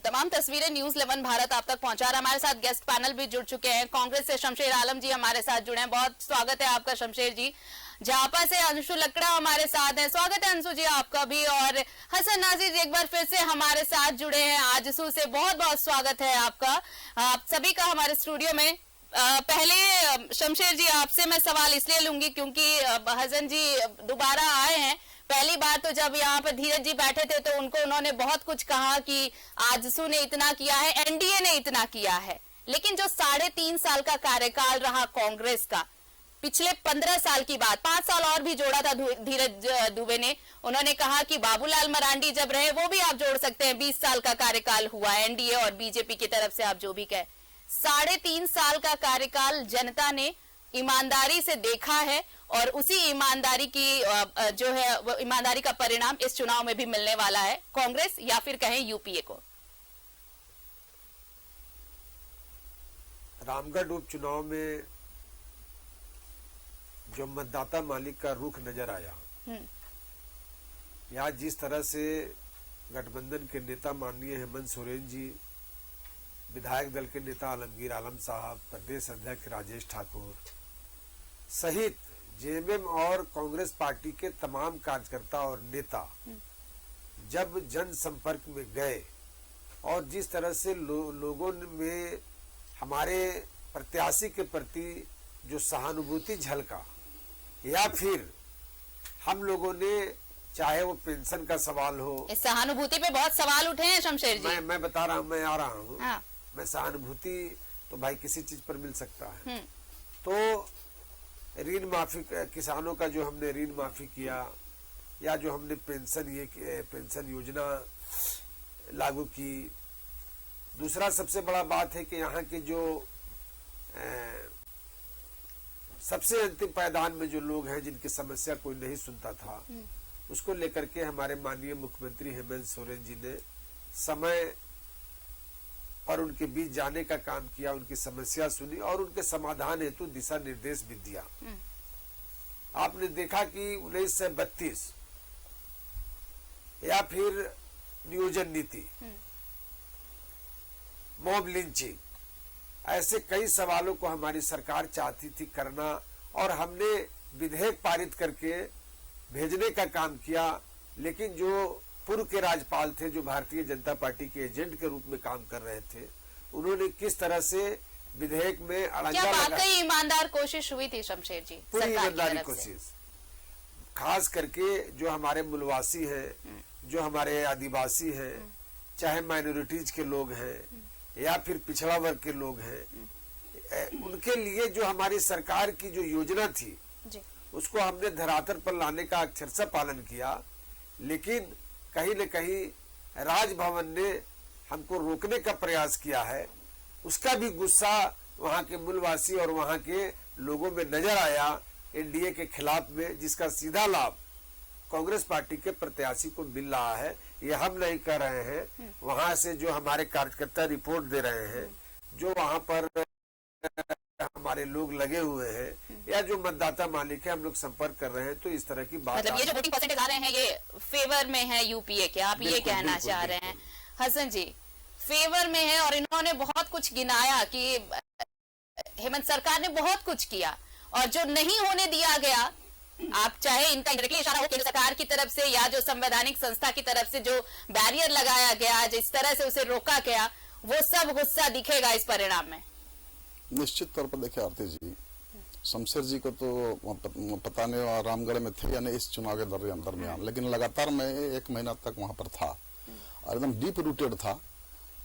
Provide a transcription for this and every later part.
तमाम तस्वीरें न्यूज 11 भारत आप तक पहुंचा रहा है। हमारे साथ गेस्ट पैनल भी जुड़ चुके हैं। कांग्रेस से शमशेर आलम जी हमारे साथ जुड़े हैं। बहुत स्वागत है आपका शमशेर जी। झापा से अंशु लकड़ा हमारे साथ हैं। स्वागत है अंशु जी आपका भी। और हसन नाजिर एक बार फिर से हमारे साथ जुड़े हैं आजसू से। बहुत बहुत स्वागत है आपका, आप सभी का हमारे स्टूडियो में। पहले शमशेर जी आपसे मैं सवाल इसलिए लूंगी क्योंकि हसन जी दोबारा आए हैं। पहली बार तो जब यहाँ पर धीरज जी बैठे थे तो उन्होंने बहुत कुछ कहा कि आजसू ने इतना किया है, एनडीए ने इतना किया है, लेकिन जो 3.5 साल का कार्यकाल रहा कांग्रेस का, पिछले 15 साल की बात, 5 साल और भी जोड़ा था धीरज दुबे ने। उन्होंने कहा कि बाबूलाल मरांडी जब रहे, वो भी आप जोड़ सकते हैं, 20 साल का कार्यकाल हुआ एनडीए और बीजेपी की तरफ से, आप जो भी कहें। 3.5 साल का कार्यकाल जनता ने ईमानदारी से देखा है और उसी ईमानदारी की जो है वो ईमानदारी का परिणाम इस चुनाव में भी मिलने वाला है कांग्रेस या फिर कहें यूपीए को। रामगढ़ उपचुनाव में जो मतदाता मालिक का रुख नजर आया, या जिस तरह से गठबंधन के नेता माननीय हेमंत सोरेन जी, विधायक दल के नेता आलमगीर आलम साहब, प्रदेश अध्यक्ष राजेश ठाकुर सहित जेएमएम और कांग्रेस पार्टी के तमाम कार्यकर्ता और नेता जब जन संपर्क में गए और जिस तरह से लोगों में हमारे प्रत्याशी के प्रति जो सहानुभूति झलका, या फिर हम लोगों ने, चाहे वो पेंशन का सवाल हो, इस सहानुभूति पे बहुत सवाल उठे हैं शमशेर जी। मैं बता रहा हूँ, मैं आ रहा हूँ। हाँ। मैं सहानुभूति तो भाई किसी चीज पर मिल सकता है। तो ऋण माफी, किसानों का जो हमने ऋण माफी किया, या जो हमने पेंशन योजना लागू की। दूसरा सबसे बड़ा बात है कि यहाँ के जो सबसे अंतिम पायदान में जो लोग हैं जिनकी समस्या कोई नहीं सुनता था, उसको लेकर के हमारे माननीय मुख्यमंत्री हेमंत सोरेन जी ने समय पर उनके बीच जाने का काम किया, उनकी समस्या सुनी और उनके समाधान हेतु दिशा निर्देश भी दिया। आपने देखा कि 1932 या फिर नियोजन नीति, मॉब लिंचिंग, ऐसे कई सवालों को हमारी सरकार चाहती थी करना, और हमने विधेयक पारित करके भेजने का काम किया। लेकिन जो पूर्व के राज्यपाल थे, जो भारतीय जनता पार्टी के एजेंट के रूप में काम कर रहे थे, उन्होंने किस तरह से विधेयक में अड़ंगा लगा। वाकई ईमानदार कोशिश हुई थी शमशेर जी? पूरी ईमानदारी कोशिश, खास करके जो हमारे मूलवासी हैं, जो हमारे आदिवासी हैं, चाहे माइनॉरिटीज के लोग हैं या फिर पिछड़ा वर्ग के लोग हैं, उनके लिए जो हमारी सरकार की जो योजना थी उसको हमने धरातल पर लाने का अक्षरशः पालन किया। लेकिन कहीं न कहीं राजभवन ने हमको रोकने का प्रयास किया है, उसका भी गुस्सा वहां के मूलवासी और वहां के लोगों में नजर आया एनडीए के खिलाफ में, जिसका सीधा लाभ कांग्रेस पार्टी के प्रत्याशी को मिल रहा है। ये हम नहीं कर रहे हैं, वहां से जो हमारे कार्यकर्ता रिपोर्ट दे रहे हैं, जो वहां पर हमारे लोग लगे हुए हैं, या जो मतदाता मालिक है, हम लोग संपर्क कर रहे हैं। तो इस तरह की बात, मतलब ये जो वोटिंग परसेंटेज आ रहे हैं ये फेवर में है यूपीए के, आप ये कहना चाह रहे हैं? हसन जी, फेवर में है और इन्होंने बहुत कुछ गिनाया कि हेमंत सरकार ने बहुत कुछ किया, और जो नहीं होने दिया गया, आप चाहे इनका डायरेक्टली इशारा हो केंद्र सरकार की तरफ से या जो संवैधानिक संस्था की तरफ से जो बैरियर लगाया गया, जिस तरह से उसे रोका गया, वो सब गुस्सा दिखेगा इस परिणाम में। निश्चित तौर पर देखिए आरती जी, शमशेर जी को तो पता नहीं रामगढ़ में थे या नहीं इस चुनाव के दरमियान, लेकिन लगातार मैं 1 महीना तक वहां पर था और एकदम डीप रूटेड था।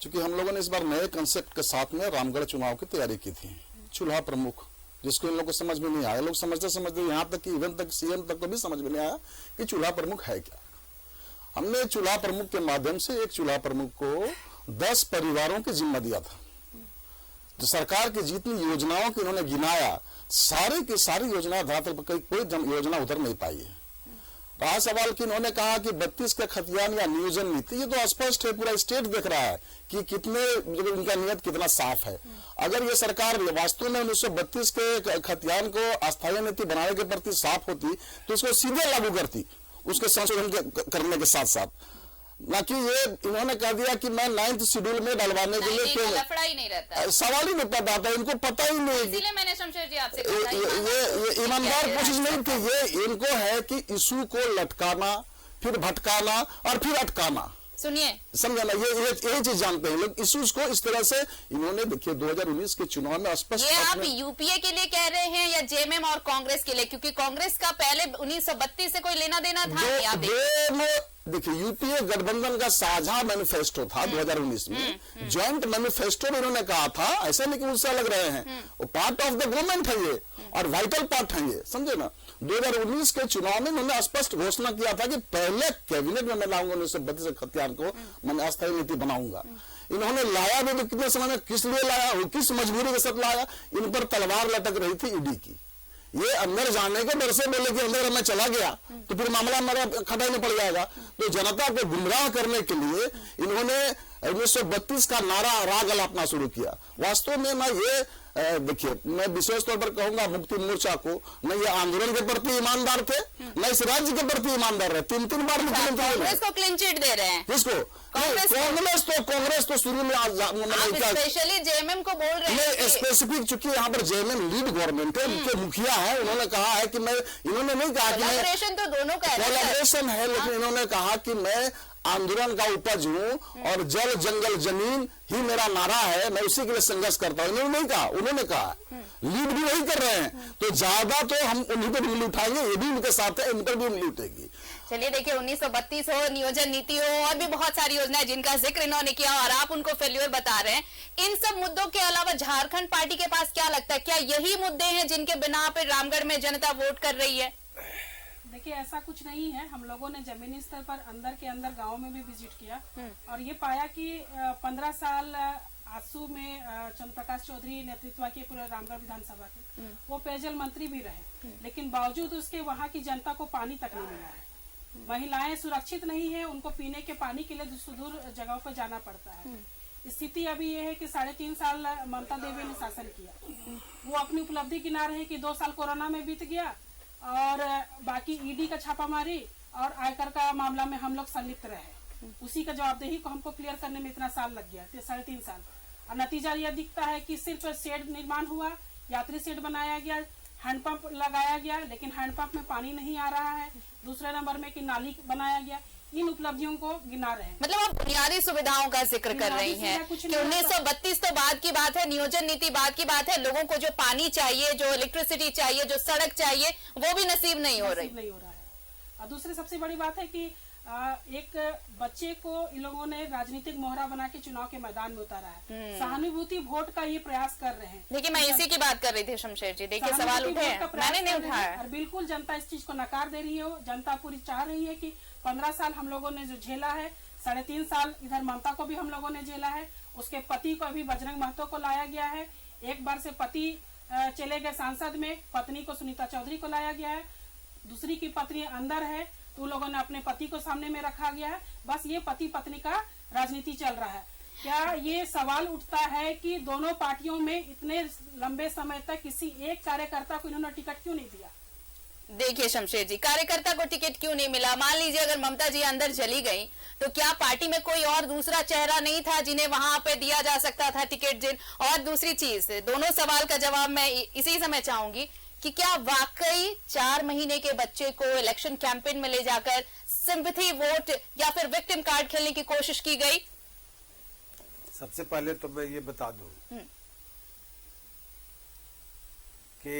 क्योंकि हम लोगों ने इस बार नए कंसेप्ट के साथ में रामगढ़ चुनाव की तैयारी की थी। चूल्हा प्रमुख, जिसको इन लोगों को समझ में नहीं आया, लोग समझते यहाँ तक कि इवन तक सीएम तक को भी समझ में नहीं आया कि चूल्हा प्रमुख है क्या। हमने चूल्हा प्रमुख के माध्यम से एक चूल्हा प्रमुख को 10 परिवारों की जिम्मा दिया था। जो सरकार की जितनी योजनाओं की इन्होंने गिनाया, सारी की सारी योजना धरातल पर कोई योजना उतर नहीं पाई है। रहा सवाल कि इन्होंने कहा कि 32 का खतियान या नियोजन नीति, ये तो स्पष्ट है, पूरा स्टेट देख रहा है कि कितने इनका नियत कितना साफ है। अगर ये सरकार वास्तव में 1932 के खतियान को अस्थायी नीति बनाने के प्रति साफ होती तो इसको सीधे लागू करती, उसके संशोधन करने के साथ साथ। ना कि ये इन्होंने कह दिया कि मैं 9th शेड्यूल में डलवाने के लिए क्यों, लफड़ा ही नहीं रहता, सवाल ही नहीं पता था, इनको पता ही नहीं। इसीलिए मैंने शमशेर जी आपसे ये ईमानदार कोशिश नहीं थी, ये इनको है कि इशू को लटकाना, फिर भटकाना और फिर अटकाना। सुनिए, समझा ना, ये चीज जानते हैं लोग इश्यूज को इस तरह से। इन्होंने देखिए 2019 के चुनाव में स्पष्ट, ये आप यूपीए के लिए कह रहे हैं या जेएमएम और कांग्रेस के लिए, क्योंकि कांग्रेस का पहले 1932 से कोई लेना देना था? देखिए यूपीए गठबंधन का साझा मैनिफेस्टो था 2019 में, जॉइंट मैनिफेस्टो में इन्होंने कहा था, ऐसा नहीं कि मुझसे अलग रहे हैं, वो पार्ट ऑफ द गवर्नमेंट है ये और वाइटल पार्ट है ये, समझे ना। 2019 के चुनाव में उन्होंने स्पष्ट घोषणा किया था कि पहले कैबिनेट में मैं लाऊंगा 1932 खतियान को, मैंने अस्थायी नीति बनाऊंगा। इन्होंने लाया भी तो कितने समय में, किस लिए लाया, वो किस मजबूरी के साथ लाया? इन पर तलवार लटक रही थी ईडी की, ये अंदर जाने के डर से बोले कि अंदर मैं चला गया तो फिर मामला मेरा खटाई में पड़ जाएगा। तो जनता को गुमराह करने के लिए इन्होंने 1932 का नारा राग अलापना शुरू किया। वास्तव में ना ये देखिए, मैं विशेष तौर पर कहूंगा मुक्ति मोर्चा को, न ये आंदोलन के प्रति ईमानदार थे, न इस राज्य के प्रति ईमानदार रहे। 3 बार कांग्रेस को क्लीन चिट दे रहे हैं। किसको? कांग्रेस तो शुरू में स्पेशली जेएमएम को बोल रहे हैं स्पेसिफिक, चूंकि यहाँ पर जेएमएम लीड गवर्नमेंट है, उनके मुखिया है, उन्होंने कहा है कि मैं, इन्होंने नहीं कहा कि कोलैबोरेशन तो दोनों का कोलैबोरेशन है, लेकिन इन्होंने कहा कि मैं आंदोलन का उपज हूं और जल जंगल जमीन ही मेरा नारा है, मैं उसी के लिए संघर्ष करता हूं। इन्होंने नहीं कहा, उन्होंने कहा, लीड भी वही कर रहे हैं। तो ज्यादा तो हम उन्हीं पर उंगली उठाएंगे, ये भी उनके साथ है, इन पर भी उंगली उठेगी। चलिए देखिए, 1932 हो, नियोजन नीति हो, और भी बहुत सारी योजनाएं जिनका जिक्र इन्होंने किया और आप उनको फेल्योर बता रहे हैं। इन सब मुद्दों के अलावा झारखंड पार्टी के पास क्या लगता है, क्या यही मुद्दे हैं जिनके बिना पे रामगढ़ में जनता वोट कर रही है? देखिए, ऐसा कुछ नहीं है। हम लोगों ने जमीनी स्तर पर अंदर के अंदर गाँव में भी विजिट किया और ये पाया कि 15 साल आसू में चंद्र प्रकाश चौधरी नेतृत्व के पूरे रामगढ़ विधानसभा के वो पेयजल मंत्री भी रहे, लेकिन बावजूद उसके वहाँ की जनता को पानी तक नहीं मिला है। महिलाएं सुरक्षित नहीं है, उनको पीने के पानी के लिए सुदूर जगहों पर जाना पड़ता है। स्थिति अभी ये है कि 3.5 साल ममता देवी ने शासन किया, वो अपनी उपलब्धि गिना रहे कि 2 साल कोरोना में बीत गया और बाकी ईडी का छापामारी और आयकर का मामला में हम लोग संलिप्त रहे, उसी का जवाबदेही को हमको क्लियर करने में इतना साल लग गया, 3.5 साल। और नतीजा यह दिखता है कि सिर्फ शेड निर्माण हुआ, यात्री शेड बनाया गया, हैंडपंप लगाया गया, लेकिन हैंडपंप में पानी नहीं आ रहा है। दूसरे नंबर में कि नाली बनाया गया। इन उपलब्धियों को गिना रहे हैं। मतलब आप बुनियादी सुविधाओं का जिक्र कर रही हैं कि 1932 तो बाद की बात है, नियोजन नीति बाद की बात है, लोगों को जो पानी चाहिए, जो इलेक्ट्रिसिटी चाहिए, जो सड़क चाहिए, वो भी नसीब नहीं हो रहा है। और दूसरी सबसे बड़ी बात है कि एक बच्चे को इन लोगों ने राजनीतिक मोहरा बना के चुनाव के मैदान में उतारा है। सहानुभूति वोट का ये प्रयास कर रहे हैं। देखिए, मैं इसी की बात कर रही थी शमशेर जी, देखिए सवाल उठे हैं, मैंने नहीं उठाया। और बिल्कुल जनता इस चीज को नकार दे रही है। जनता पूरी चाह रही है कि 15 साल हम लोगों ने जो झेला है, 3.5 साल इधर ममता को भी हम लोगों ने झेला है, उसके पति को अभी बजरंग महतो को लाया गया है। एक बार से पति चले गए सांसद में, पत्नी को सुनीता चौधरी को लाया गया है, दूसरी की पत्नी अंदर है तो लोगों ने अपने पति को सामने में रखा गया है। बस ये पति पत्नी का राजनीति चल रहा है। क्या ये सवाल उठता है कि दोनों पार्टियों में इतने लंबे समय तक किसी एक कार्यकर्ता को इन्होंने टिकट क्यों नहीं दिया? देखिए शमशेर जी, कार्यकर्ता को टिकट क्यों नहीं मिला? मान लीजिए अगर ममता जी अंदर चली गई तो क्या पार्टी में कोई और दूसरा चेहरा नहीं था जिन्हें वहां पे दिया जा सकता था टिकट? और दूसरी चीज, दोनों सवाल का जवाब मैं इसी समय चाहूंगी कि क्या वाकई 4 महीने के बच्चे को इलेक्शन कैंपेन में ले जाकर सिंपैथी वोट या फिर विक्टिम कार्ड खेलने की कोशिश की गई? सबसे पहले तो मैं ये बता दूं कि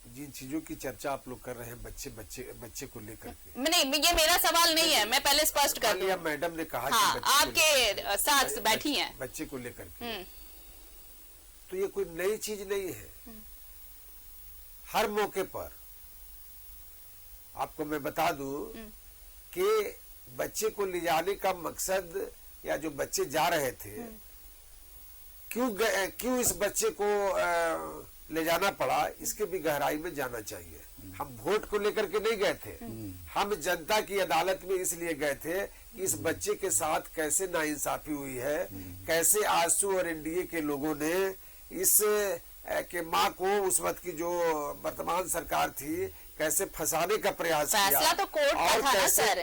जिन चीजों की चर्चा आप लोग कर रहे हैं बच्चे को लेकर के, नहीं, ये मेरा सवाल नहीं है, मैं पहले स्पष्ट कर दूं। मैडम ने कहा हाँ, कि आपके साथ बैठी हैं, बच्चे को लेकर के, तो ये कोई नई चीज नहीं है। हर मौके पर आपको मैं बता दूं कि बच्चे को ले जाने का मकसद या जो बच्चे जा रहे थे, क्यों इस बच्चे को ले जाना पड़ा, इसके भी गहराई में जाना चाहिए। हम वोट को लेकर के नहीं गए थे, हम जनता की अदालत में इसलिए गए थे कि इस बच्चे के साथ कैसे नाइंसाफी हुई है, कैसे आजसू और एनडीए के लोगों ने इस के माँ को उस वक्त की जो वर्तमान सरकार थी कैसे फंसाने का प्रयास किया। फैसला तो कोर्ट का था ना सर।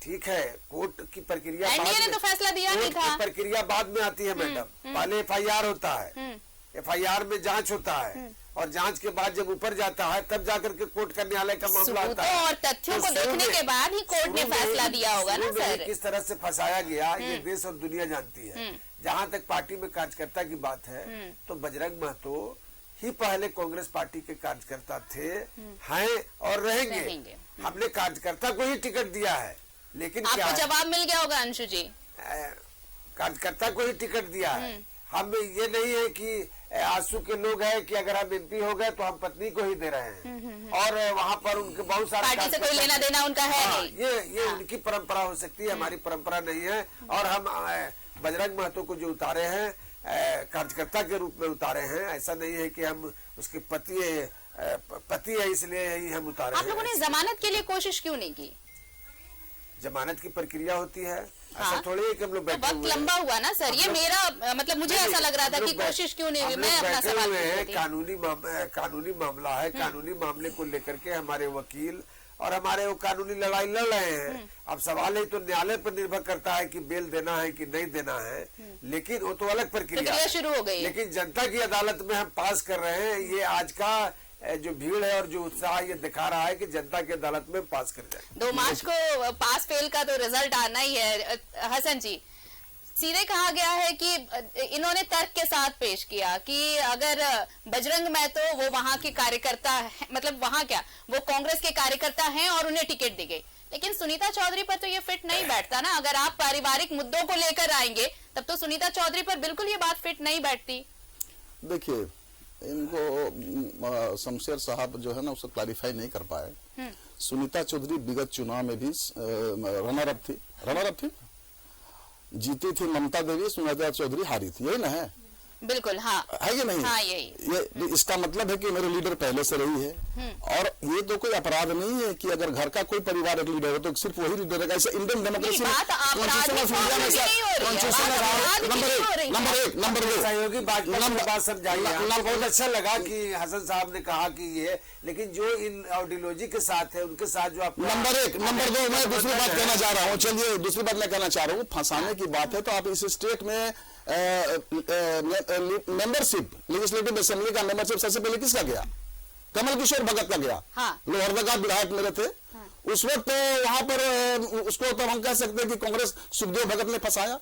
ठीक है, कोर्ट की प्रक्रिया एनडीए ने तो फैसला दिया नहीं था। प्रक्रिया बाद में आती है मैडम, पहले एफआईआर होता है, एफआईआर में जांच होता है, और जांच के बाद जब ऊपर जाता है तब जाकर के कोर्ट का न्यायालय का मामला आता है। और तथ्यों को देखने के बाद ही कोर्ट ने फैसला दिया होगा ना सर। किस तरह से फंसाया गया ये देश और दुनिया जानती है। जहाँ तक पार्टी में कार्यकर्ता की बात है तो बजरंग महतो ही पहले कांग्रेस पार्टी के कार्यकर्ता थे, हैं और रहेंगे। हमने कार्यकर्ता को ही टिकट दिया है, लेकिन क्या आपको जवाब मिल गया होगा अंशु जी। कार्यकर्ता को ही टिकट दिया है। हम ये नहीं है कि आंसू के लोग हैं कि अगर हम एमपी हो गए तो हम पत्नी को ही दे रहे हैं, और वहाँ पर उनके बहुत सारे पार्टी से कोई लेना देना उनका है नहीं। ये उनकी परंपरा हो सकती है, हमारी परंपरा नहीं है। और हम बजरंग महतो को जो उतारे हैं कार्यकर्ता के रूप में उतारे हैं, ऐसा नहीं है कि हम उसके पति है इसलिए ही हम उतारे हैं। आप लोगों ने जमानत के लिए कोशिश क्यों नहीं की? जमानत की प्रक्रिया होती है, ऐसा थोड़ी है कि हम लोग बैठे वक्त लंबा हुआ ना सर, ये मेरा मतलब मुझे ऐसा लग रहा था कि कोशिश क्यों नहीं हुई। मैं अपना सवाल कानूनी मामला है, कानूनी मामले को लेकर के हमारे वकील और हमारे वो कानूनी लड़ाई लड़ रहे हैं। अब सवाल है तो न्यायालय पर निर्भर करता है कि बेल देना है कि नहीं देना है, लेकिन वो तो अलग प्रक्रिया शुरू हो गई। लेकिन जनता की अदालत में हम पास कर रहे हैं। ये आज का जो भीड़ है और जो उत्साह ये दिखा रहा है कि जनता की अदालत में पास कर जाए। 2 मार्च को पास फेल का तो रिजल्ट आना ही है। हसन जी, सीधे कहा गया है कि इन्होंने तर्क के साथ पेश किया कि अगर बजरंग महतो वो वहां के कार्यकर्ता है, मतलब वहां क्या वो कांग्रेस के कार्यकर्ता हैं और उन्हें टिकट दी गई, लेकिन सुनीता चौधरी पर तो ये फिट नहीं बैठता ना। अगर आप पारिवारिक मुद्दों को लेकर आएंगे तब तो सुनीता चौधरी पर बिल्कुल ये बात फिट नहीं बैठती। देखिए, इनको शमशेर साहब जो है ना उसको क्लैरिफाई नहीं कर पाए। सुनीता चौधरी विगत चुनाव में भी रनर अप थी, जीती थी ममता देवी, सुनीता चौधरी हारी थी, यही ना है? बिल्कुल, हाँ है कि नहीं? हाँ, यही। ये इसका मतलब है कि मेरे लीडर पहले से रही है, और ये तो कोई अपराध नहीं है कि अगर घर का कोई परिवार एक लीडर हो तो सिर्फ वही लीडर है। ऐसा इंडियन डेमोक्रेसी नंबर सहयोगी बात समझाइए। बहुत अच्छा लगा कि हसन साहब ने कहा कि ये, लेकिन जो इन आइडियोलॉजी के साथ है उनके साथ जो आप नंबर 1 नंबर 2 मैं दूसरी बात कहना चाह रहा हूँ। चलिए दूसरी बात मैं कहना चाह रहा हूँ, फंसाने की बात है तो आप इस स्टेट में मेंबरशिप लेजिस्लेटिव असेंबली का मेंबरशिप सबसे पहले किसका गया? कमल किशोर भगत का गया। लोहरदगा विधायक मेरे थे उस वक्त, तो वहां पर उसको तो हम कह सकते हैं कि कांग्रेस सुखदेव भगत ने फंसाया।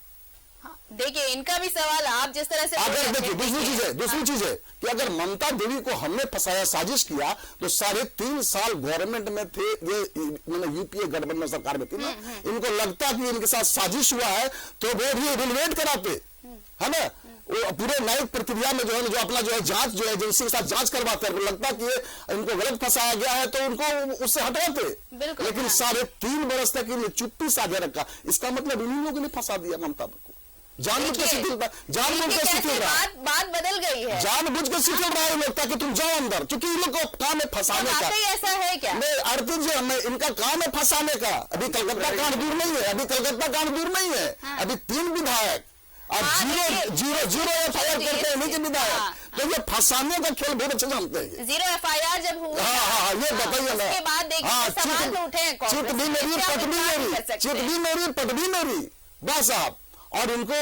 देखिए, इनका भी सवाल आप जिस तरह से अगर देखिए दूसरी चीज है कि अगर ममता देवी को हमने फंसाया, साजिश किया, तो 3.5 साल गवर्नमेंट में थे, ये मैंने यूपीए गठबंधन सरकार में थी ना, इनको लगता कि इनके साथ साजिश हुआ है तो वो भी रिलेट कराते, है ना? वो पूरे न्यायिक प्रक्रिया में जो है, जो अपना जो है जांच, जो एजेंसी के साथ जांच करवाते हैं, लगता कि इनको गलत फंसाया गया है तो उनको उससे हटवाते। लेकिन 3.5 वर्ष तक इन्हें चुप्पी साझा रखा। इसका मतलब इन्हीं लोगों ने फंसा दिया ममता को, जानबूझ के शिथिल रहा, बात बदल गई है, जानबूझ के शिथिल रहा है लोग ताकि तुम जाओ अंदर, क्योंकि इन लोग को काम है फंसाने का। ऐसा है क्या? अर्जुन जी, हमें इनका काम है फंसाने का। अभी कलकत्ता कांड दूर नहीं है, अभी 3 विधायक और जीरो एफआईआर करते हैं इन्हीं के विधायक, तो ये फंसाने का खेल बहुत अच्छे जानते हैं। 0 एफआईआर जब हुआ, हाँ, ये बताइए ना। उसके बाद देखिए सवाल तो उठे, चिट भी मेरी पट भी मेरी बस आप। और इनको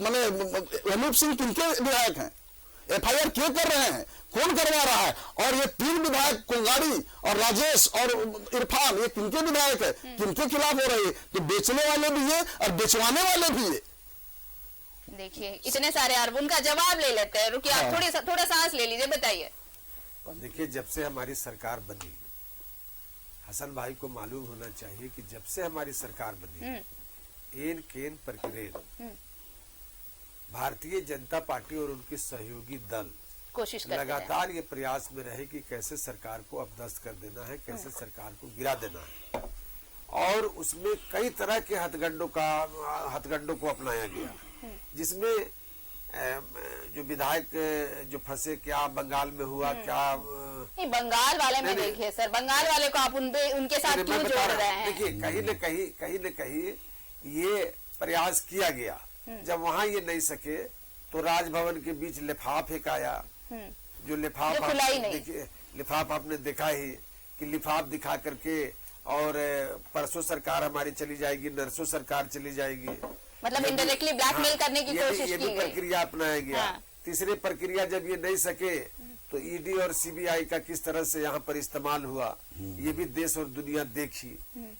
मैंने अनूप सिंह किनके विधायक हैं, एफआईआर क्यों कर रहे हैं, कौन करवा रहा है? और ये 3 विधायक कुंगाड़ी और राजेश और इरफान, ये किनके विधायक है, किनके खिलाफ हो रही है? तो बेचने वाले भी है और बेचवाने वाले भी है। देखिए, इतने सारे आरोप, उनका जवाब ले लेते हैं। रुकिए, आप थोड़ा सांस ले लीजिए, बताइए। देखिए, जब से हमारी सरकार बनी, हसन भाई को मालूम होना चाहिए कि जब से हमारी सरकार बनी, एन केन प्रक्रिया भारतीय जनता पार्टी और उनके सहयोगी दल कोशिश करते लगातार ये प्रयास में रहे कि कैसे सरकार को अपदस्थ कर देना है, कैसे सरकार को गिरा देना है, और उसमें कई तरह के हथगंडों को अपनाया गया, जिसमें जो विधायक जो फंसे, क्या बंगाल में हुआ, क्या नहीं, बंगाल वाले में देखिए सर, बंगाल वाले को आप उनके साथ क्यों जोड़ रहे हैं? देखिए, कहीं न कहीं ये प्रयास किया गया। जब वहां ये नहीं सके तो राजभवन के बीच लिफाफ एक आया, जो लिफाफ आपने देखा ही कि लिफाफ दिखा करके और परसों सरकार हमारी चली जाएगी, नरसों सरकार चली जाएगी। मतलब इनडायरेक्टली ब्लैकमेल करने की कोशिश ये की भी गई। प्रक्रिया अपनाया गया। हाँ। तीसरी प्रक्रिया जब ये नहीं सके तो ईडी और सीबीआई का किस तरह से यहाँ पर इस्तेमाल हुआ, ये भी देश और दुनिया देखी।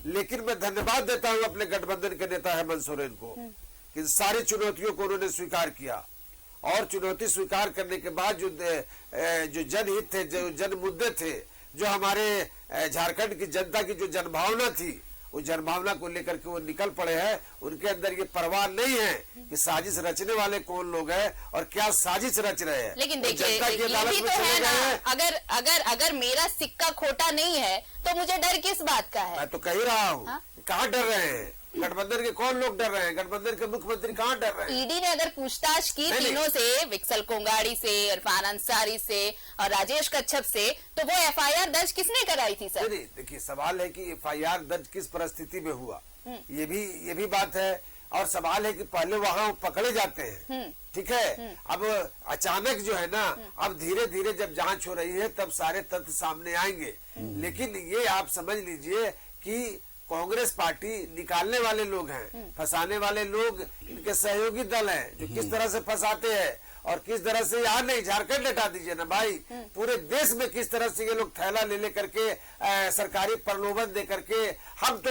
लेकिन मैं धन्यवाद देता हूँ अपने गठबंधन के नेता हेमंत सोरेन को कि सारी चुनौतियों को उन्होंने स्वीकार किया, और चुनौती स्वीकार करने के बाद जो जनहित थे, जो जन मुद्दे थे, जो हमारे झारखंड की जनता की जो जनभावना थी, उस जनभावना को लेकर के वो निकल पड़े हैं। उनके अंदर ये परवाह नहीं है कि साजिश रचने वाले कौन लोग हैं और क्या साजिश रच रहे हैं। लेकिन वो देखिए जनता की ये अदालत भी में तो चले है ना, गए हैं। अगर मेरा सिक्का खोटा नहीं है तो मुझे डर किस बात का है? मैं तो कह ही रहा हूँ। हाँ? कहाँ डर रहे हैं गठबंधन के? कौन लोग डर रहे हैं? गठबंधन के मुख्यमंत्री कहाँ डर रहे हैं? ईडी ने अगर पूछताछ की नहीं, तीनों से, विक्सल कोंगाड़ी से, इरफान अंसारी से और राजेश कच्छप से, तो वो एफआईआर दर्ज किसने कराई थी सर? नहीं, देखिए सवाल है कि एफआईआर दर्ज किस परिस्थिति में हुआ, ये भी बात है। और सवाल है कि पहले वहाँ पकड़े जाते हैं, ठीक है। अब अचानक जो है ना, अब धीरे धीरे जब जांच हो रही है तब सारे तथ्य सामने आएंगे। लेकिन ये आप समझ लीजिए कि कांग्रेस पार्टी निकालने वाले लोग हैं, फंसाने वाले लोग इनके सहयोगी दल हैं, जो किस तरह से फंसाते हैं और किस तरह से, यहाँ नहीं झारखंड हटा दीजिए ना भाई, पूरे देश में किस तरह से ये लोग थैला ले लेकर के सरकारी प्रलोभन दे करके हम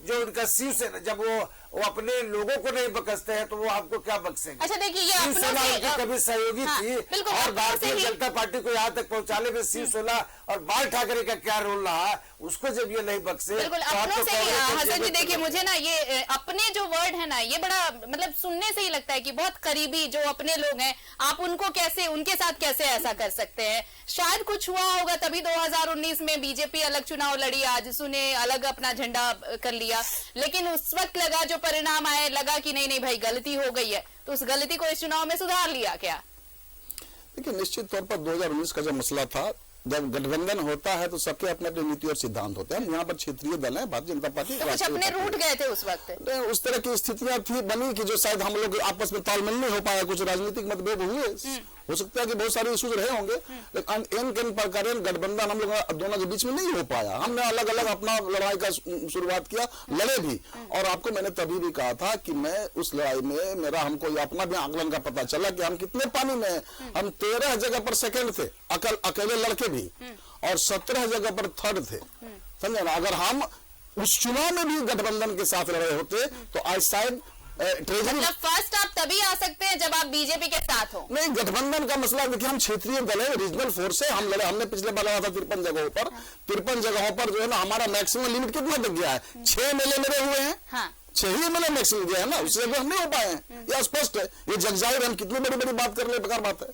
जो उनका शिवसेना, जब वो अपने लोगों को नहीं बकसते हैं तो वो आपको क्या बक्सेंगे? अच्छा देखिए, ये अपनों शिवसेना से उनकी कभी सहयोगी हाँ, थी, बिल्कुल, और अपनों से भारतीय ही- जनता पार्टी को यहाँ तक पहुँचाने में शिवसेना और बाल ठाकरे का क्या रोल रहा, उसको जब ये नहीं बक्से बिल्कुल तो आप अपनों तो से ही। कांग्रेस हसन जी के देखिए, लोग- मुझे ना ये अपने जो वर्ड है ना, ये बड़ा मतलब सुनने से ही लगता है कि बहुत करीबी जो अपने लोग हैं, आप उनको कैसे, उनके साथ कैसे ऐसा कर सकते हैं? शायद कुछ हुआ होगा तभी 2019 में बीजेपी अलग चुनाव लड़ी, आजसू ने अलग अपना झंडा कर लिया, लेकिन उस वक्त लगा जो परिणाम आए, लगा कि नहीं भाई गलती हो गई है, तो उस गलती को इस चुनाव में सुधार लिया क्या? देखिए, निश्चित तौर पर 2019 का जो मसला था, जब गठबंधन होता है तो सबके अपने अपने नीति और सिद्धांत होते हैं। हम यहाँ पर क्षेत्रीय दल है, भारतीय जनता पार्टी, तो कुछ अपने रूट गए थे उस वक्त? उस तरह की स्थितियां थी बनी कि जो शायद हम लोग आपस में तालमेल नहीं हो पाया, कुछ राजनीतिक मतभेद हुए, हो सकता है कि बहुत सारे इश्यूज रहे होंगे, लेकिन इन प्रकार गठबंधन हम लोग दोनों के बीच में नहीं हो पाया। हमने अलग अलग अपना लड़ाई का शुरुआत किया, लड़े भी, और आपको मैंने तभी भी कहा था कि मैं उस लड़ाई में मेरा, हमको अपना भी आकलन का पता चला कि हम कितने पानी में हैं। हम 13 जगह पर सेकंड थे अकेले लड़के भी, और 17 जगह पर थर्ड थे, समझे ना। अगर हम उस चुनाव में भी गठबंधन के साथ लड़े होते तो आज शायद ट्रेजरी, मतलब फर्स्ट आप तभी आ सकते हैं जब आप बीजेपी के साथ हो। नहीं, गठबंधन का मसला देखिए, हम क्षेत्रीय दल है, रीजनल फोर्स है, हम लड़े, हमने पिछले बार लड़ा था 53 जगहों पर। 53 जगहों पर जो है ना, हमारा मैक्सिमम लिमिट कितना तक गया है? 6 एमएलए मेरे हुए हैं, हाँ। 6 ही एमएलए मैक्सिमम गया है ना, उससे हम नहीं हो पाए हैं, यह स्पष्ट है, ये जगजाहिर। हम कितनी बड़ी बड़ी बात कर रहे, बेकार बात है।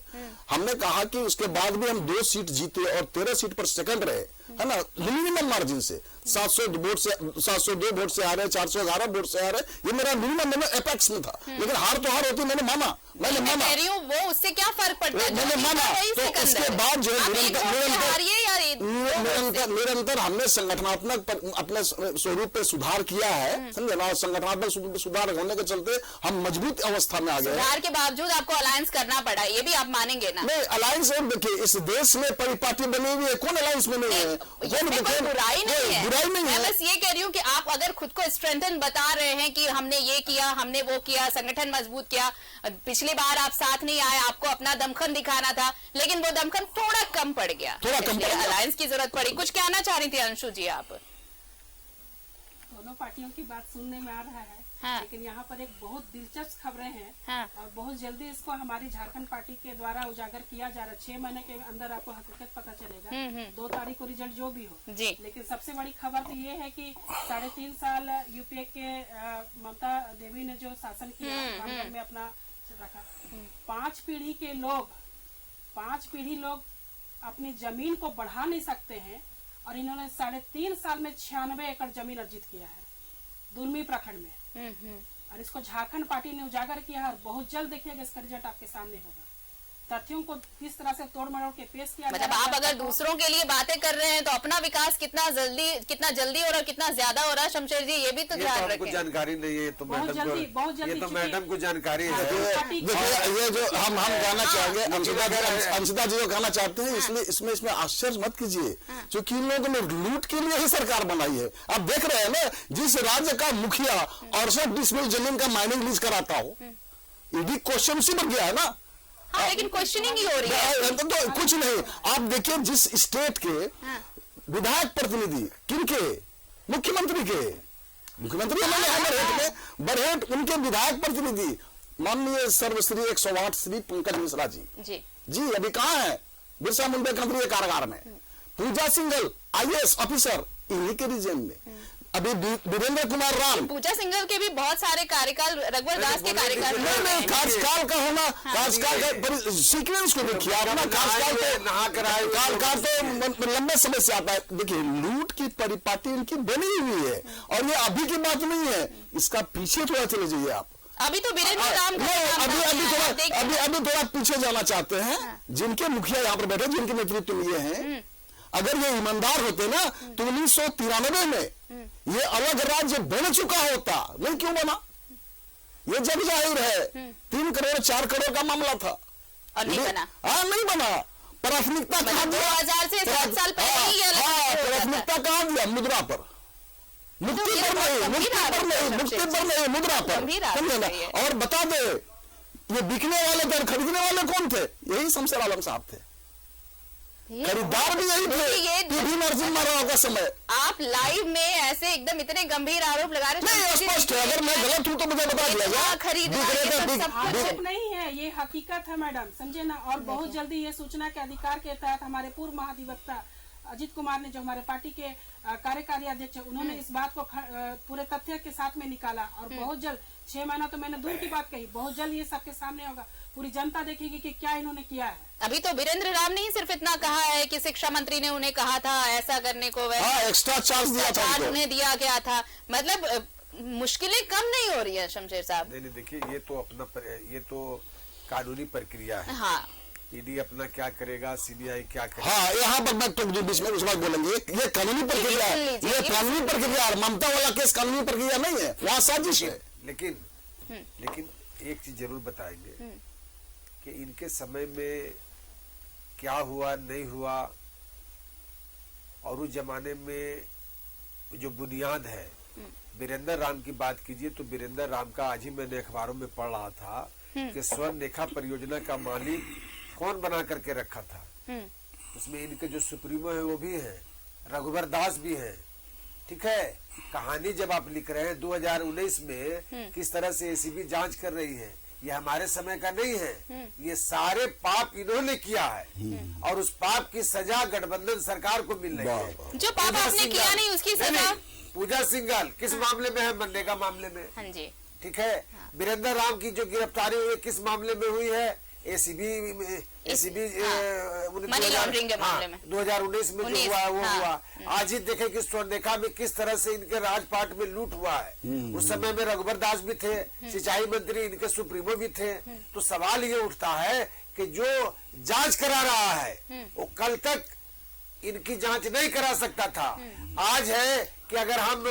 हमने कहा कि उसके बाद भी हम 2 सीट जीते और 13 सीट पर सेकंड रहे, है ना, मिनिमम मार्जिन से। 702 वोट से आ रहे, 411 वोट से आ रहे, ये मेरा मिनिमम, मैंने एपेक्स में था। लेकिन हार तो हार होती, मैंने माना। मैं कह रही हूँ वो उससे क्या फर्क पड़ता है? मैंने माना, तो उसके बाद जो है निरंतर हमने संगठनात्मक अपने स्वरूप पे सुधार किया है, समझे ना। संगठनात्मक स्वरूप पे सुधार होने के चलते हम मजबूत अवस्था में आ गए। सुधार के बावजूद आपको अलायंस करना पड़ा, ये भी आप मानेंगे ना? नहीं, अलायंस, देखिए इस देश में परिपाटी बनी हुई है, कौन अलायंस में नहीं है? इसमें कोई बुराई नहीं है, बुराई नहीं मैं है। बस ये कह रही हूँ कि आप अगर खुद को स्ट्रेंथन बता रहे हैं कि हमने ये किया, हमने वो किया, संगठन मजबूत किया, पिछली बार आप साथ नहीं आए, आपको अपना दमखम दिखाना था, लेकिन वो दमखम थोड़ा कम पड़ गया, अलायंस की जरूरत पड़ी। कुछ कहना चाह रही थी अंशु जी आप? दोनों पार्टियों की बात सुनने में आ रहा है, हाँ। लेकिन यहाँ पर एक बहुत दिलचस्प खबरें हैं, हाँ। और बहुत जल्दी इसको हमारी झारखंड पार्टी के द्वारा उजागर किया जा रहा है। 6 महीने के अंदर आपको हकीकत पता चलेगा, 2 तारीख को रिजल्ट जो भी हो जी। लेकिन सबसे बड़ी खबर तो ये है कि 3.5 साल यूपीए के ममता देवी ने जो शासन किया, रामगढ़ में अपना रखा, 5 पीढ़ी लोग अपनी जमीन को बढ़ा नहीं सकते हैं, और इन्होंने 3.5 साल में 96 एकड़ जमीन अर्जित किया है दुलमी प्रखंड में। और इसको झारखंड पार्टी ने उजागर किया है, और बहुत जल्द देखिएगा इसका रिजल्ट आपके सामने होगा। तथ्यों को किस तरह से तोड़ मरोड़ के पेश किया। मतलब आप अगर दूसरों के लिए बातें कर रहे हैं तो अपना विकास कितना जल्दी हो रहा है, कितना ज्यादा हो रहा है, शमशेर जी ये भी तो ध्यान हमको रखें। जानकारी नहीं है, तो बहुत जल्दी ये तो मैडम को जानकारी है। देखिए ये जो हम कहना चाहेंगे, अंशिता जी को कहना चाहते हैं, इसलिए इसमें आश्चर्य मत कीजिए, क्योंकि इन लोगों ने लूट के लिए ही सरकार बनाई है। आप देख रहे हैं ना, जिस राज्य का मुखिया 68 डिसमिल जमीन का माइनिंग लीज कराता हो, ईडी क्वेश्चन से बन गया है ना। हाँ, लेकिन क्वेश्चनिंग ही हो रही है तो कुछ नहीं। आप देखिए जिस स्टेट के विधायक प्रतिनिधि किनके, मुख्यमंत्री के, मुख्यमंत्री बरहेट उनके विधायक प्रतिनिधि माननीय सर्वश्री 108 श्री पंकज मिश्रा जी अभी कहाँ है? बिरसा मुंडा केंद्रीय कारागार में। पूजा सिंघल IAS ऑफिसर इन्हीं के रीजन में। अभी वीरेंद्र कुमार राम, पूजा सिंघल के भी बहुत सारे कार्यकाल, रघुवर दास के कार्यकाल कार्यकाल का होना, कार्यकाल का सीक्वेंस को देखिए आप ना, कार्यकाल तो लंबे समय से आता है। देखिए लूट की परिपाटी इनकी बनी हुई है, और ये अभी की बात नहीं है, इसका पीछे थोड़ा चले जाइए आप। अभी तो वीरेंद्र राम अभी थोड़ा पीछे जाना चाहते हैं। जिनके मुखिया यहाँ पर बैठे, जिनके नेतृत्व में ये हैं, अगर ये ईमानदार होते ना तो 1993 में ये अलग राज्य बन चुका होता। नहीं क्यों बना? ये जग जाहिर है 3 करोड़ 4 करोड़ का मामला था, और नहीं बना। हाँ नहीं बना। प्राथमिकता कहाँ दिया? 2000 से 7 साल पहले ही ये प्राथमिकता कहाँ दिया? मुद्रा पर, मुक्ति पर नहीं, मुद्रा पर। और बता दे, ये बिकने वाले थे, खरीदने वाले कौन थे? यही शमशेर आलम साहब थे, खरीदार भी यही थे। पीवी नरसिम्हा राव का समय। आप लाइव में ऐसे एकदम इतने गंभीर आरोप लगा रहे हैं। स्पष्ट है, अगर मैं गलत हूँ तो मुझे बता दिया जाए। आरोप नहीं है, ये हकीकत है मैडम, समझे ना। और बहुत जल्दी ये सूचना के अधिकार के तहत हमारे पूर्व महाधिवक्ता अजित कुमार ने, जो हमारे पार्टी के कार्यकारी अध्यक्ष है, उन्होंने इस बात को पूरे तथ्य के साथ में निकाला। और बहुत जल्द, 6 महीना तो मैंने दूर की बात कही, बहुत जल्द ये सबके सामने होगा। पूरी जनता देखेगी कि क्या इन्होंने किया है। अभी तो वीरेंद्र राम ने ही सिर्फ इतना कहा है कि शिक्षा मंत्री ने उन्हें कहा था ऐसा करने को, वैसा एक्स्ट्रा चार्ज दिया था, उन्हें दिया गया था। मतलब मुश्किलें कम नहीं हो रही है शमशेर साहब। नहीं देखिए, ये तो कानूनी प्रक्रिया है। हाँ, ईडी अपना क्या करेगा, CBI क्या करेगा। हाँ, यहाँ पर मैं टोक दूं बीच में, उस बात बोलेंगे। ये कानूनी प्रक्रिया है, ये कानूनी प्रक्रिया है। ममता वाला केस कानूनी प्रक्रिया नहीं है, वहाँ साजिश है। लेकिन एक चीज जरूर बताएंगे कि इनके समय में क्या हुआ नहीं हुआ, और उस जमाने में जो बुनियाद है। वीरेंद्र राम की बात कीजिए तो वीरेंद्र राम का आज ही मैंने अखबारों में पढ़ रहा था कि स्वर्णरेखा परियोजना का मालिक कौन बना करके रखा था। उसमें इनके जो सुप्रीमो है वो भी है, रघुवर दास भी है। ठीक है, कहानी जब आप लिख रहे हैं 2019 में किस तरह से ACB जांच कर रही है, ये हमारे समय का नहीं है। ये सारे पाप इन्होंने किया है, और उस पाप की सजा गठबंधन सरकार को मिल रही है। जो पाप आपने किया नहीं उसकी सजा। पूजा सिंघल किस मामले में है? मनरेगा मामले में। हाँ जी, ठीक है। वीरेंद्र राम की जो गिरफ्तारी हुई किस मामले में हुई है? ACB मनी लॉन्ड्रिंग के मामले में 2019 में जो हुआ वो हुआ। आज ही देखे कि स्वर्णरेखा में किस तरह से इनके राजपाट में लूट हुआ है। उस समय में रघुवर दास भी थे, सिंचाई मंत्री इनके सुप्रीमो भी थे। तो सवाल ये उठता है कि जो जांच करा रहा है वो कल तक इनकी जांच नहीं करा सकता था। आज है कि अगर हम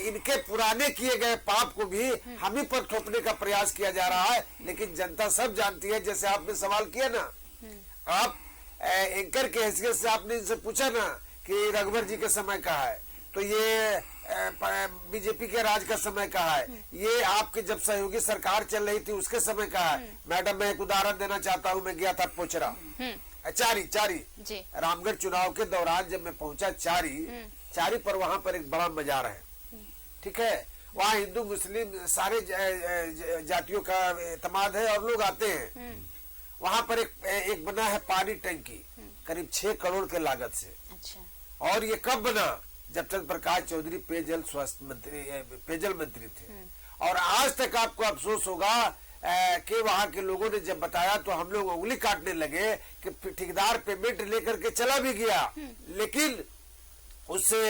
इनके पुराने किए गए पाप को भी हम ही पर थोपने का प्रयास किया जा रहा है, लेकिन जनता सब जानती है। जैसे आपने सवाल किया ना, आप एंकर के हैसियत से आपने इनसे पूछा ना कि रघुवर जी के समय कहा है, तो ये बीजेपी के राज का समय कहा है, ये आपके जब सहयोगी सरकार चल रही थी उसके समय कहा है। मैडम मैं एक उदाहरण देना चाहता हूँ, मैं गया था पोचरा, चारी रामगढ़ चुनाव के दौरान जब मैं पहुंचा चारी पर, वहां पर एक बड़ा मजार है। ठीक है, वहाँ हिंदू मुस्लिम सारे जातियों का एतमाद है और लोग आते हैं। वहां पर एक बना है पानी टंकी, करीब 6 करोड़ के लागत से। अच्छा। और ये कब बना? जब तक प्रकाश चौधरी पेयजल मंत्री थे। और आज तक आपको अफसोस होगा कि वहां के लोगों ने जब बताया तो हम लोग उंगली काटने लगे कि ठेकेदार पेमेंट लेकर के चला भी गया, लेकिन उससे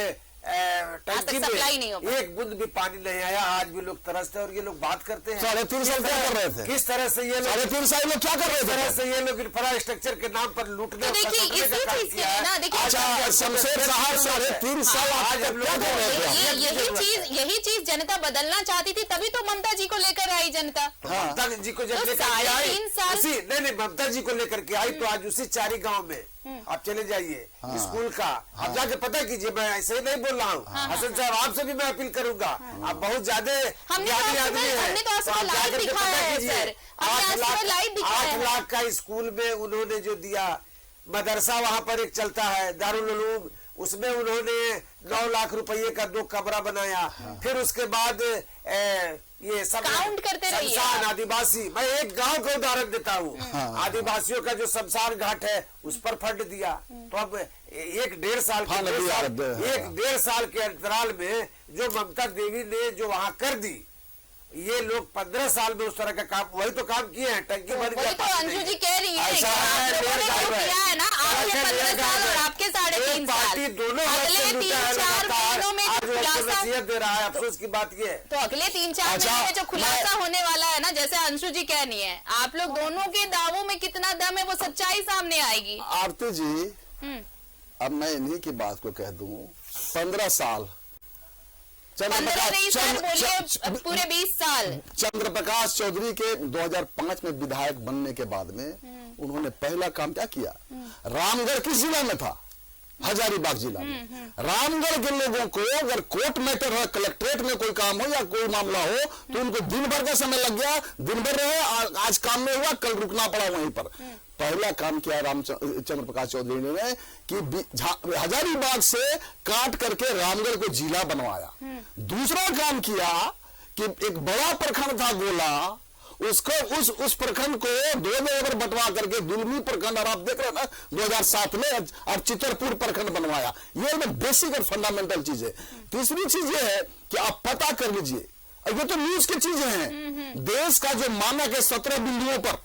टंकी सप्लाई नहीं हो में एक बूंद भी पानी नहीं आया। आज भी लोग तरसते हैं और ये लोग बात करते हैं 3.5 साल क्या कर रहे थे? किस तरह से ये लोग 3.5 साल लोग क्या कर रहे इस तरह थे? से ये लोग इंफ्रास्ट्रक्चर के नाम पर लूटने तो देखिए, और खसोटने का इसी काम चीज के किया लिए है। ना, देखिए, अच्छा, शमशेर साहब 3.5 साल आज हम लोग क्या कर रहे थे? यही चीज जनता बदलना चाहती थी, तभी तो ममता जी को लेकर आई जनता। ममता जी को जब तो लेकर के आई 3.5 साल उसी नहीं ममता जी को लेकर के आई तो आज उसी चारी गांव में आप चले जाइए स्कूल का, आप जाके पता कीजिए। मैं ऐसे ही नहीं बोल रहा हूँ, हसन साहब आपसे भी मैं अपील करूंगा। आप बहुत ज्यादा हमने ज्ञानी आदमी हैं, हमने तो तो आप लाइव जाकर के दिखाया पता है कीजिए। सर, हमने आज लाइव दिखाया 8 है। लाख का स्कूल में उन्होंने जो दिया, मदरसा वहाँ पर एक चलता है दारुल उलूम, उसमें उन्होंने 9 लाख रुपये का 2 कमरा बनाया। फिर उसके बाद ये सब काउंट करते रहिए शमशान आप। आदिवासी, मैं एक गांव का उदाहरण देता हूँ। आदिवासियों का जो शमशान घाट है उस पर फंड दिया। तो अब 1-1.5 साल के फंड दिया, 1-1.5 साल के अंतराल में जो ममता देवी ने जो वहाँ कर दी, ये लोग 15 साल में उस तरह का काम, वही तो काम किए हैं। टंकी बन वही तो अंशु जी कह रही है कि आप लोगों ने जो किया है ना, आपके 15 साल और आपके 3.5 साल, पार्टी दोनों अगले 3-4 महीनों में जो खुलासा, दे रहा है। अफसोस की बात ये है तो अगले 3-4 महीने में जो खुलासा होने वाला है ना, जैसे अंशु जी कह रही है, आप लोग दोनों के दावों में कितना दम है वो सच्चाई सामने आएगी। आरती जी, अब मैं इन्हीं की बात को कह दूं, 15 साल 15 नहीं सर, बोलिए पूरे 20 साल। चंद्र प्रकाश चौधरी के 2005 में विधायक बनने के बाद में उन्होंने पहला काम क्या किया? रामगढ़ किस जिला में था? हजारीबाग जिला में। रामगढ़ के लोगों को अगर कोर्ट मैटर हो, कलेक्ट्रेट में कोई काम हो या कोई मामला हो, तो उनको दिन भर का समय लग गया, दिन भर रहे, आज काम में हुआ, कल रुकना पड़ा वहीं पर। पहला काम किया चंद्र प्रकाश चौधरी ने कि हजारीबाग से काट करके रामगढ़ को जिला बनवाया। दूसरा काम किया कि एक बड़ा प्रखंड था गोला, उसको उस प्रखंड को 2 जगह बंटवा करके दुलमी प्रखंड, और आप देख रहे हैं ना 2007 में अब चितरपुर प्रखंड बनवाया। ये एकदम बेसिक और फंडामेंटल चीज है। तीसरी चीज ये है कि आप पता कर लीजिए, ये तो न्यूज की चीजें हैं, देश का जो मानक है 17 बिंदुओं पर,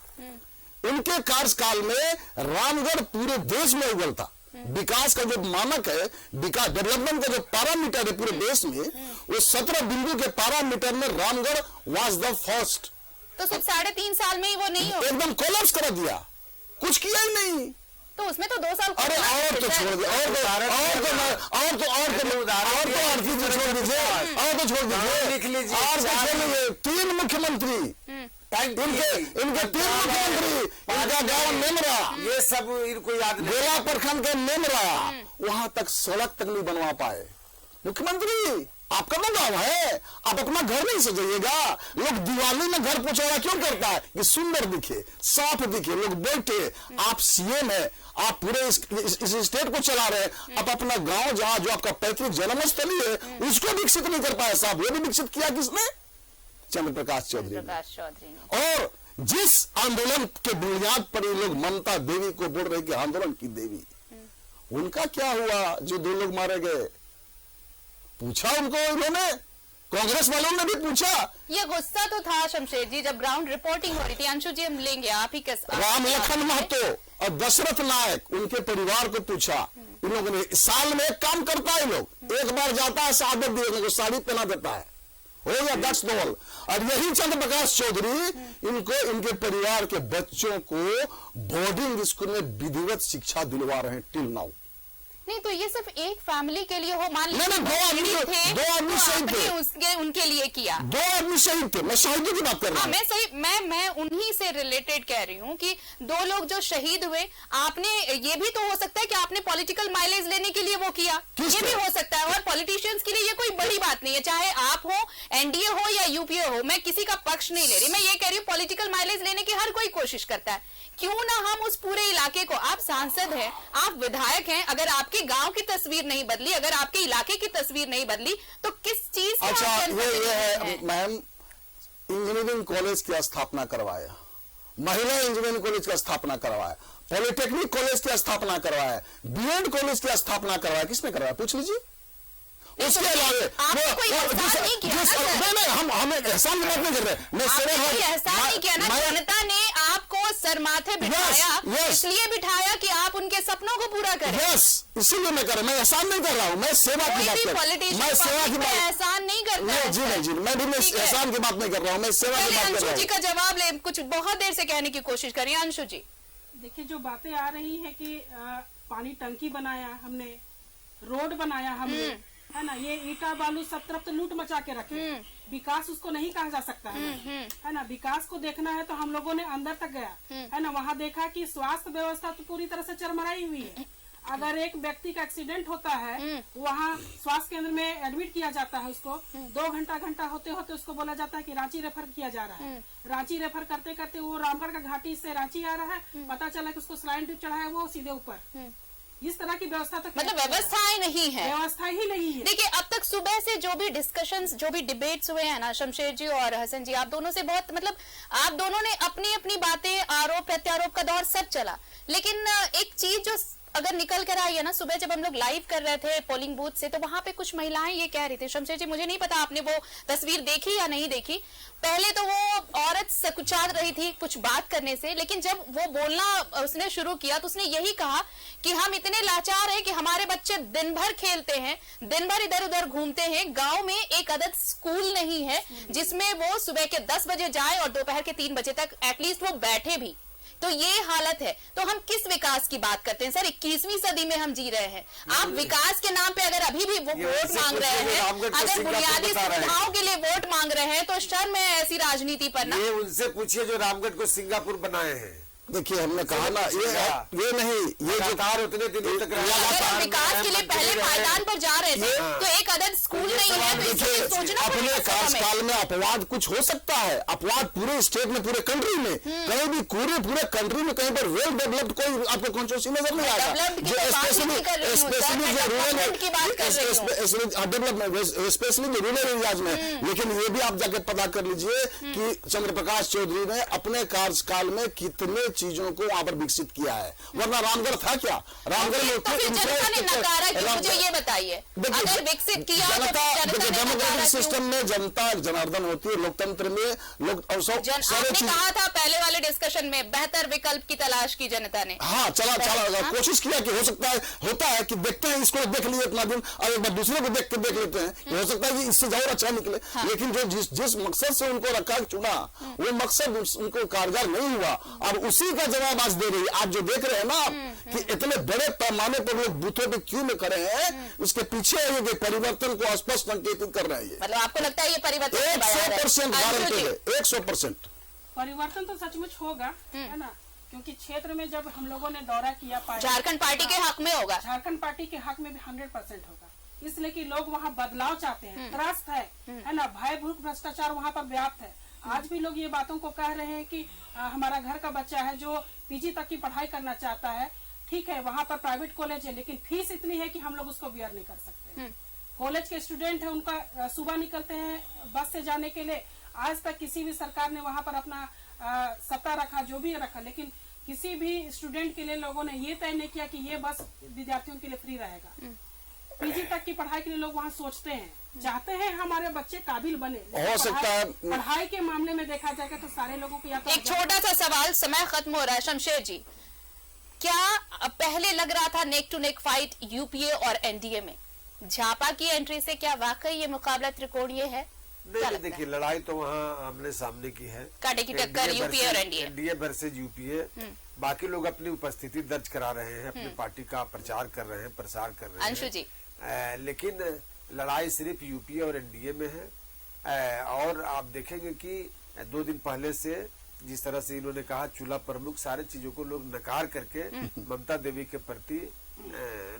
उनके कार्यकाल में रामगढ़ पूरे देश में उगलता। विकास का जो मानक है, विकास डेवलपमेंट का जो पैरामीटर है पूरे देश में, वो 17 बिंदु के पैरामीटर में रामगढ़ वाज द फर्स्ट। तो सिर्फ 3.5 साल में ही वो नहीं हो, एकदम कोलैप्स कर दिया, कुछ किया ही नहीं। तो उसमें तो 2 साल। अरे और तो छोड़ दीजिए, और तो छोड़ दीजिए 3 मुख्यमंत्री, इनके 3 मुख्यमंत्री, इनका गाँव नेमरा, ये सब इनको याद नहीं। गोला प्रखंड का नेमरा, वहां तक सड़क तक नहीं बनवा पाए। मुख्यमंत्री आपका तो गाँव है, आप अपना घर नहीं सजाइएगा। लोग दिवाली में घर पोछाना क्यों करता है? कि सुंदर दिखे, साफ दिखे, लोग बैठे। आप सीएम है, आप पूरे इस स्टेट को चला रहे हैं, आप अपना गांव जहां जो आपका पैतृक जन्मस्थली है उसको विकसित नहीं कर पाए साहब। वो भी विकसित किया किसने? चंद्र प्रकाश चौधरी ने। और जिस आंदोलन के बुनियाद पर ये लोग ममता देवी को बोल रहे कि आंदोलन की देवी, उनका क्या हुआ जो 2 लोग मारे गए? पूछा उनको इन्होंने, कांग्रेस वालों ने भी पूछा। ये गुस्सा तो था शमशेर जी जब ग्राउंड रिपोर्टिंग हो रही थी। अंशु जी हम लेंगे आप ही राम लखन महतो और दशरथ नायक, उनके परिवार को पूछा। इन लोगों ने साल में एक काम करता है, लोग एक बार जाता है शहादत देने को, साड़ी पहना देता है, हो गया, दैट्स ऑल। और यही चंद्र प्रकाश चौधरी इनको, इनके परिवार के बच्चों को बोर्डिंग स्कूल में विधिवत शिक्षा दिलवा रहे हैं टिल नाउ। नहीं तो ये सिर्फ एक फैमिली के लिए हो, मान लीजिए 2 आदमी शहीद थे, उसके उनके लिए किया। 2 आदमी शहीद थे, मैं शहीदों की बात कर रहा हूँ। मैं सही, मैं उन्हीं से रिलेटेड कह रही हूँ कि 2 लोग जो शहीद हुए, आपने ये भी तो हो सकता है कि आपने पॉलिटिकल माइलेज लेने के लिए वो किया, ये भी हो सकता है। और पॉलिटिशियंस के लिए ये कोई बड़ी बात नहीं है, चाहे आप हो, एनडीए हो या यूपीए हो। मैं किसी का पक्ष नहीं ले रही, मैं ये कह रही हूँ पॉलिटिकल माइलेज लेने की हर कोई कोशिश करता है। क्यों ना हम उस पूरे इलाके को, आप सांसद हैं, आप विधायक हैं, अगर आपके गांव की तस्वीर नहीं बदली, अगर आपके इलाके की तस्वीर नहीं बदली, तो किस चीज की अच्छा, आप ये है मैम, इंजीनियरिंग कॉलेज की स्थापना करवाया, महिला इंजीनियरिंग कॉलेज की स्थापना करवाया, पॉलिटेक्निक कॉलेज की स्थापना करवाया, बीएड कॉलेज की स्थापना करवाया, किसने करवाया पूछ लीजिए। उसके अलावा हमें एहसान नहीं कर रहे, एहसान नहीं किया ना, जनता ने आपको सर माथे बिठाया, yes. इसलिए बिठाया कि आप उनके सपनों को पूरा करें। यस, इसीलिए मैं कर रहा हूं, मैं एहसान नहीं कर रहा हूं, मैं सेवा की कोई बात भी कर रहा हूं, पॉलिटिशियन मैं सेवा की बात एहसान नहीं करता नहीं, है जी सर। नहीं जी, मैं भी ठीक है। एहसान की बात नहीं कर रहा हूं, मैं सेवा की पहले बात कर अंशु रहा जी हूं। का जवाब ले, कुछ बहुत देर से कहने की कोशिश करिए अंशु जी। देखिए जो बातें आ रही है कि पानी टंकी बनाया हमने, रोड बनाया हमने, है ना, ये ईटा बालू सब तरफ तो लूट मचा के रखे। विकास उसको नहीं कहा जा सकता है ना। विकास को देखना है तो हम लोगों ने अंदर तक गया, है ना, वहाँ देखा कि स्वास्थ्य व्यवस्था तो पूरी तरह से चरमराई हुई है। अगर एक व्यक्ति का एक्सीडेंट होता है, वहाँ स्वास्थ्य केंद्र में एडमिट किया जाता है, उसको 2 घंटा होते होते उसको बोला जाता है कि रांची रेफर किया जा रहा है। रांची रेफर करते करते वो रामगढ़ का घाटी से रांची आ रहा है, पता चला कि उसको सलाइन ड्रिप चढ़ाया वो सीधे ऊपर। इस तरह की व्यवस्था तक मतलब व्यवस्थाएं नहीं है, व्यवस्था ही नहीं है। देखिए अब तक सुबह से जो भी डिस्कशंस, जो भी डिबेट्स हुए हैं ना, शमशेर जी और हसन जी, आप दोनों से बहुत, मतलब आप दोनों ने अपनी अपनी बातें, आरोप प्रत्यारोप का दौर सब चला, लेकिन एक चीज जो अगर निकल कर आई है ना, सुबह जब हम लोग लाइव कर रहे थे पोलिंग बूथ से, तो वहां पे कुछ महिलाएं ये कह रही थी, शमशेर जी मुझे नहीं पता आपने वो तस्वीर देखी या नहीं देखी, पहले तो वो औरत सकुचा रही थी कुछ बात करने से, लेकिन जब वो बोलना उसने शुरू किया तो उसने यही कहा कि हम इतने लाचार हैं कि हमारे बच्चे दिन भर खेलते हैं, दिन भर इधर उधर घूमते हैं, गांव में एक अदद स्कूल नहीं है जिसमें वो सुबह के 10 बजे जाए और दोपहर के 3 बजे तक एटलीस्ट वो बैठे भी। तो ये हालत है, तो हम किस विकास की बात करते हैं सर? 21वीं सदी में हम जी रहे हैं। आप विकास के नाम पे अगर अभी भी वो वोट मांग रहे हैं, अगर बुनियादी सुविधाओं के लिए वोट मांग रहे हैं, तो शर्म है ऐसी राजनीति पर ना। ये उनसे पूछिए जो रामगढ़ को सिंगापुर बनाए हैं। देखिए हमने कहा ना, ये नहीं, ये जो उतने दिनों तक अगर हम विकास के लिए पहले मैदान पर जा रहे थे तो एक अदद स्कूल नहीं है, तो इसलिए सोचना अपने पड़ेगा कार्यकाल में अपवाद कुछ हो सकता है, अपवाद पूरे स्टेट में, पूरे कंट्री में, कहीं भी पूरे कंट्री में कहीं पर वेल डेवलप्ड कोई आपको कॉन्स्टिट्यूंसी नजर नहीं आएगा। स्पेशली रूरल एरियाज में। लेकिन ये भी आप जाके पता कर लीजिए कि चंद्र प्रकाश चौधरी ने अपने कार्यकाल में कितने चीजों को वहां पर विकसित किया है, वरना रामगढ़ था क्या? रामगढ़ में जनता ने नकारा कि मुझे ये बताइए, अगर विकसित किया डेमोक्रेटिक सिस्टम में जनता जनार्दन होती है, लोकतंत्र में लोग आपने कहा था पहले वाले डिस्कशन में बेहतर विकल्प की तलाश की जनता ने। हाँ, चला कोशिश किया कि हो सकता है, होता है कि देखते हैं इसको देख लिए इतना दिन, और एक बार दूसरे को देख के देख लेते हैं, हो सकता है कि इससे ज्यादा अच्छा निकले। लेकिन जो जिस मकसद से उनको रखा चुना, वो मकसद उनको कारगर नहीं हुआ। अब उसी का जवाब आज दे रही है। आज जो देख रहे हैं ना कि इतने बड़े पैमाने पर लोग बूथों पे क्यों में खड़े हैं, उसके पीछे ये परिवर्तन को स्पष्ट संकेतित कर रहे हैं। मतलब आपको लगता है ये परिवर्तन 100% गारंटी है, 100% परिवर्तन तो सचमुच होगा, है ना, क्योंकि क्षेत्र में जब हम लोगों ने दौरा किया, झारखंड पार्टी के हक में होगा, झारखंड पार्टी के हक में भी 100% होगा, इसलिए कि लोग वहाँ बदलाव चाहते हैं, त्रस्त है ना, भय भूख भ्रष्टाचार वहाँ पर व्याप्त है। आज भी लोग ये बातों को कह रहे हैं कि हमारा घर का बच्चा है जो पीजी तक की पढ़ाई करना चाहता है, ठीक है, वहाँ पर प्राइवेट कॉलेज है, लेकिन फीस इतनी है कि हम लोग उसको बियर नहीं कर सकते। कॉलेज के स्टूडेंट है, उनका सुबह निकलते हैं बस से जाने के लिए, आज तक किसी भी सरकार ने वहाँ पर अपना सत्ता रखा, जो भी रखा, लेकिन किसी भी स्टूडेंट के लिए लोगों ने ये तय नहीं किया कि ये बस विद्यार्थियों के लिए फ्री रहेगा। पीजी तक की पढ़ाई के लिए लोग वहाँ सोचते हैं, चाहते हैं हमारे बच्चे काबिल बने। हो सकता है पढ़ाई के मामले में देखा जाएगा तो सारे लोगों को या तो एक छोटा सा सवाल, समय खत्म हो रहा है। शमशेर जी, क्या पहले लग रहा था neck to neck fight UPA और एनडीए में, झापा की एंट्री से क्या वाकई ये मुकाबला त्रिकोणीय है? नहीं, देखिए लड़ाई तो वहाँ आमने सामने की है, कांटे की टक्कर यूपीए और एनडीए वर्सेज यूपीए। बाकी लोग अपनी उपस्थिति दर्ज करा रहे हैं, अपनी पार्टी का प्रचार कर रहे हैं, प्रसार कर रहे हैं। अंशु जी, लेकिन लड़ाई सिर्फ यूपीए और एनडीए में है। और आप देखेंगे कि 2 दिन पहले से जिस तरह से इन्होंने कहा चूल्हा प्रमुख, सारे चीजों को लोग नकार करके ममता देवी के प्रति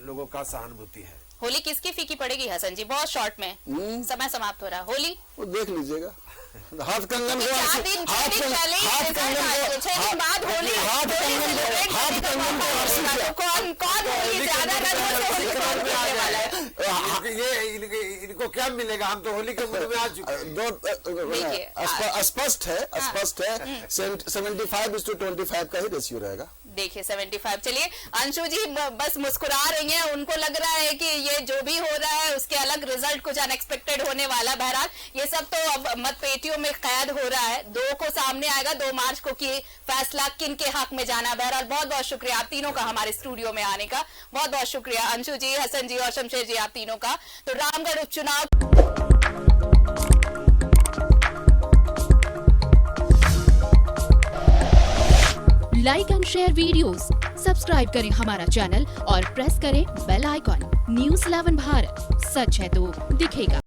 लोगों का सहानुभूति है। होली किसकी फीकी पड़ेगी हसन जी? बहुत शॉर्ट में समय समाप्त हो रहा है। होली वो देख लीजिएगा, हाथ कंगन को, हाथ कंगन को ये इनको क्या क्या मिलेगा? हम तो होली के मूड में आ चुके हैं। देखिए, स्पष्ट है 75:25 का ही रेशियो रहेगा। देखिए 75। चलिए अंशु जी बस मुस्कुरा रही हैं, उनको लग रहा है कि ये जो भी हो रहा है उसके अलग रिजल्ट कुछ अनएक्सपेक्टेड होने वाला। बहरहाल ये सब तो अब मतपेटियों में कैद हो रहा है, 2 को सामने आएगा 2 मार्च को कि फैसला किन के हक में जाना। बहरहाल बहुत बहुत शुक्रिया आप तीनों का हमारे स्टूडियो में आने का, बहुत बहुत शुक्रिया अंशु जी, हसन जी और शमशेर जी, आप तीनों का। तो रामगढ़ उपचुनाव like and share videos, subscribe करें हमारा चैनल और प्रेस करें बेल आइकॉन। News 11 भारत, सच है तो दिखेगा।